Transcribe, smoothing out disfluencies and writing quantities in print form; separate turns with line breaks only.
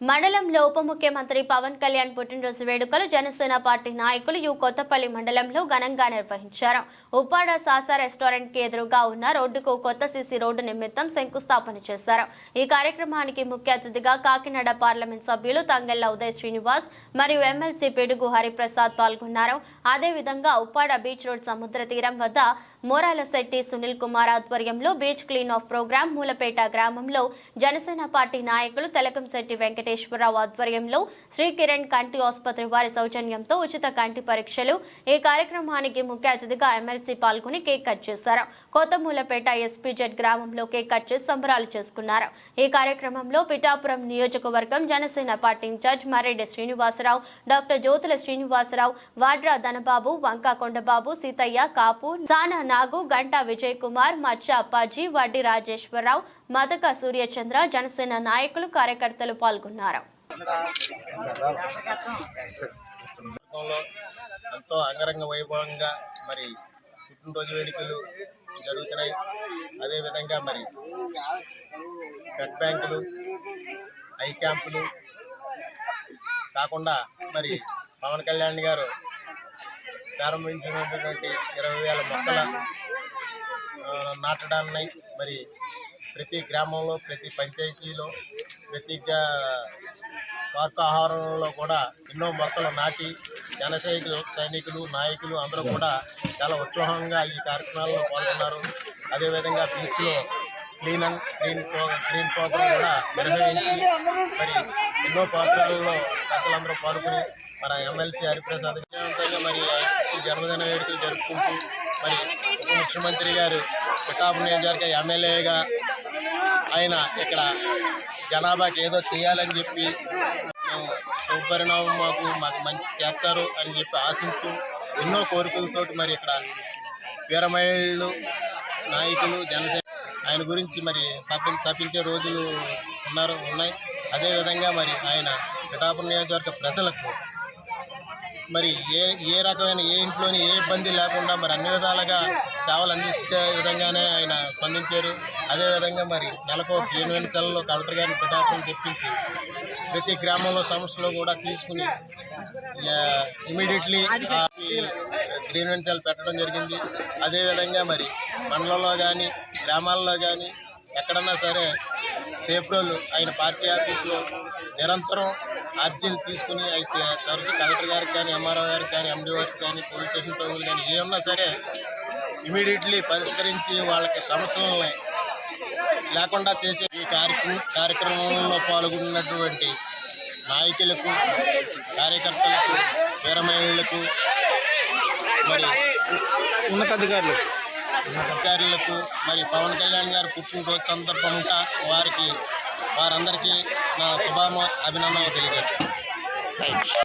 మండలంలో ఉప ముఖ్యమంత్రి పవన్ కళ్యాణ్ పుట్టినరోజు వేడుకలు జనసేన పార్టీ నాయకులు కొత్తపల్లి మండలంలో ఘనంగా నిర్వహించారు. ఉప్పాడ సాసా రెస్టారెంట్ కి ఎదురుగా ఉన్న రోడ్డుకు కొత్త సీసీ రోడ్డు నిమిత్తం శంకుస్థాపన చేశారు. ఈ కార్యక్రమానికి ముఖ్య అతిథిగా కాకినాడ పార్లమెంట్ సభ్యులు తంగెళ్ల ఉదయ్ శ్రీనివాస్ మరియు ఎమ్మెల్సీ పిడుగు హరిప్రసాద్ పాల్గొన్నారు. అదేవిధంగా ఉప్పాడ బీచ్ రోడ్ సముద్ర తీరం వద్ద మోరాలశెట్టి సునీల్ కుమార్ ఆధ్వర్యంలో beach clean up programme Mulapeta గ్రామంలో జనసేన పార్టీ నాయకులు తెలకంశెట్టి వెంకటేశ్వరరావు ఆధ్వర్యంలో శ్రీ కిరణ్ కంటి ఆసుపత్రి వారి సౌజన్యంతో ఉచిత కంటి పరీక్షలు. ఈ కార్యక్రమానికి ముఖ్య అతిథిగా ఎమ్మెల్సీ పాల్గొని కేక్ కట్ చేశారు. కొత్త మూలపేట ఎస్పీజెడ్ గ్రామంలో కేక్ కట్ చేసి సంబరాలు చేసుకున్నారు. ఈ కార్యక్రమంలో పిఠాపురం నియోజకవర్గం Janasena party incharge Marreddy Srinivasarao, doctor Jyothula Srinivasarao, Vadra Dhanababu, Vanka Kondababu, Seethaiah, Kapu, Sana Nagu, Ganta Vijay Kumar, మచ్చ అప్పాజీ, వడ్డీ రాజేశ్వరరావు, మదక సూర్యచంద్ర, జనసేన నాయకులు, కార్యకర్తలు పాల్గొన్నారు.
ఎంతో అంగరంగ వైభవంగా మరి పుట్టినరోజు వేడుకలు జరుగుతున్నాయి. అదేవిధంగా మరి బ్లడ్ బ్యాంకులు, ఐ క్యాంపులు కాకుండా మరి పవన్ కళ్యాణ్ గారు ప్రారంభించినటువంటి 20,000 మొక్కల నాటడాన్ని మరి ప్రతి గ్రామంలో, ప్రతి పంచాయతీలో, ప్రతి పార్కు ఆహారంలో కూడా ఎన్నో మొక్కలు నాటి సైనికులు, నాయకులు అందరూ కూడా చాలా ఉత్సాహంగా ఈ కార్యక్రమాల్లో పాల్గొన్నారు. అదేవిధంగా బీచ్లో గ్రీన్ ప్రోగ్రాం కూడా నిర్వహించి మరి ఎన్నో ప్రోగ్రాల్లో పెద్దలందరూ పాల్గొని మన ఎమ్మెల్సీ హరిప్రసాద్ విజయవంతంగా మరి జన్మదిన వేడుకలు జరుపుకుంటూ మరి ఉప ముఖ్యమంత్రి గారు పిఠాపురం నియోజకవర్గ ఎమ్మెల్యేగా ఆయన ఇక్కడ జనాభాకి ఏదో చేయాలని చెప్పి శుభపరిణామం మాకు మంచి చేస్తారు అని చెప్పి ఆశిస్తూ ఎన్నో కోరికలతోటి మరి ఇక్కడ వీరమహిళలు, నాయకులు, జనసేన ఆయన గురించి మరి తప్పించే రోజులు ఉన్నాయి. అదేవిధంగా మరి ఆయన పిఠాపురం నియోజకవర్గ ప్రజలకు మరి ఏ రకమైన ఏ ఇంట్లోని ఏ ఇబ్బంది లేకుండా మరి అన్ని విధాలుగా సేవలు అందించే విధంగానే ఆయన స్పందించారు. అదేవిధంగా మరి నెలకు గ్రీన్ వెంచర్లో కలెక్టర్ గారిని పిఠాపురం తెప్పించి ప్రతి గ్రామంలో సమస్యలు కూడా తీసుకుని ఇమీడియట్లీ గ్రీన్ వెంచర్లు పెట్టడం జరిగింది. అదేవిధంగా మరి మండలంలో కానీ గ్రామాల్లో కానీ ఎక్కడన్నా సరే సేఫ్ రోల్ ఆయన పార్టీ ఆఫీసులో నిరంతరం అర్జీలు తీసుకుని అయితే తరచు కలెక్టర్ గారికి కానీ, ఎంఆర్ఓ గారికి కానీ, ఎండీ గారికి కానీ, పోలీస్ స్టేషన్ టోగులు కానీ ఏ ఉన్నా సరే ఇమీడియట్లీ పరిష్కరించి వాళ్ళకి సమస్యలని లేకుండా చేసే ఈ కార్యక్రమంలో పాల్గొన్నటువంటి నాయకులకు, కార్యకర్తలకు, వీరమహిళలకు, మరి ఉన్నతాధికారులకు మరి పవన్ కళ్యాణ్ గారు పుట్టినరోజు సందర్భంగా వారందరికీ నా అభినందనలు తెలియజేస్తాను.